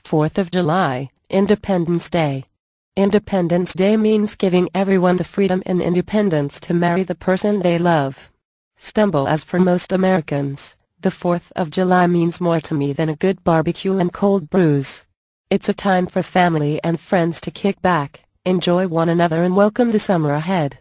4th of July, Independence Day. Independence Day means giving everyone the freedom and independence to marry the person they love. Stumble as for most Americans, the 4th of July means more to me than a good barbecue and cold brews. It's a time for family and friends to kick back, enjoy one another and welcome the summer ahead.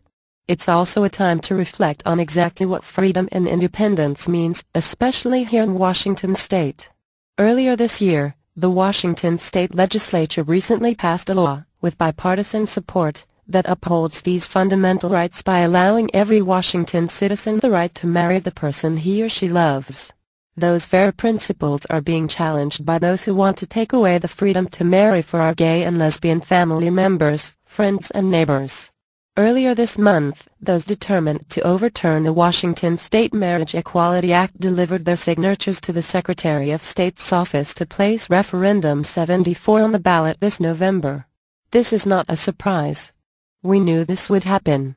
It's also a time to reflect on exactly what freedom and independence means, especially here in Washington State. Earlier this year, the Washington State Legislature recently passed a law, with bipartisan support, that upholds these fundamental rights by allowing every Washington citizen the right to marry the person he or she loves. Those very principles are being challenged by those who want to take away the freedom to marry for our gay and lesbian family members, friends and neighbors. Earlier this month, those determined to overturn the Washington State Marriage Equality Act delivered their signatures to the Secretary of State's office to place Referendum 74 on the ballot this November. This is not a surprise. We knew this would happen.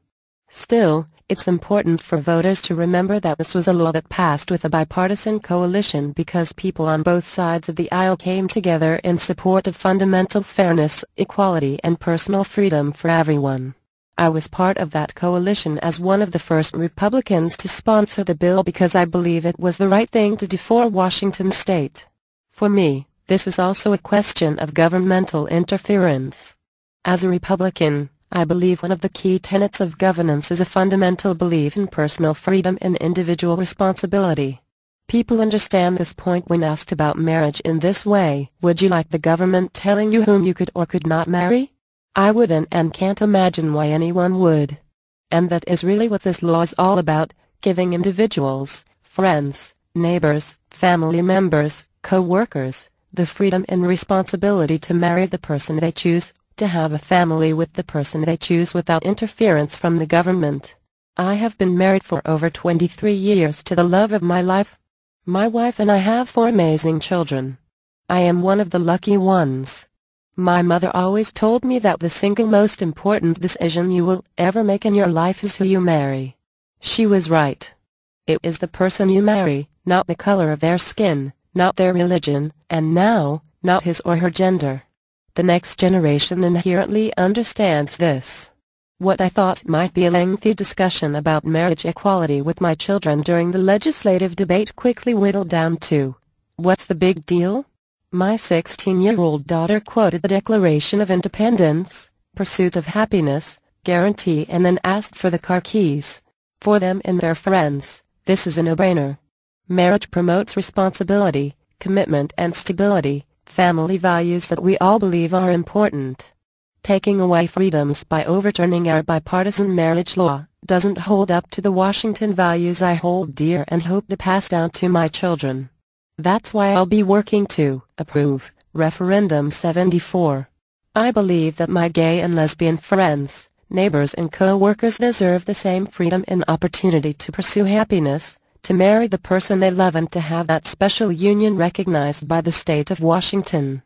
Still, it's important for voters to remember that this was a law that passed with a bipartisan coalition because people on both sides of the aisle came together in support of fundamental fairness, equality and personal freedom for everyone. I was part of that coalition as one of the first Republicans to sponsor the bill because I believe it was the right thing to do for Washington State. For me, this is also a question of governmental interference. As a Republican, I believe one of the key tenets of governance is a fundamental belief in personal freedom and individual responsibility. People understand this point when asked about marriage in this way. Would you like the government telling you whom you could or could not marry? I wouldn't and can't imagine why anyone would. And that is really what this law is all about, giving individuals, friends, neighbors, family members, co-workers, the freedom and responsibility to marry the person they choose, to have a family with the person they choose without interference from the government. I have been married for over 23 years to the love of my life. My wife and I have 4 amazing children. I am one of the lucky ones. My mother always told me that the single most important decision you will ever make in your life is who you marry. She was right. It is the person you marry, not the color of their skin, not their religion, and now, not his or her gender. The next generation inherently understands this. What I thought might be a lengthy discussion about marriage equality with my children during the legislative debate quickly whittled down to, what's the big deal? My 16-year-old daughter quoted the Declaration of Independence, Pursuit of Happiness, Guarantee and then asked for the car keys. For them and their friends, this is a no-brainer. Marriage promotes responsibility, commitment and stability, family values that we all believe are important. Taking away freedoms by overturning our bipartisan marriage law doesn't hold up to the Washington values I hold dear and hope to pass down to my children. That's why I'll be working to approve Referendum 74. I believe that my gay and lesbian friends, neighbors and co-workers deserve the same freedom and opportunity to pursue happiness, to marry the person they love and to have that special union recognized by the state of Washington.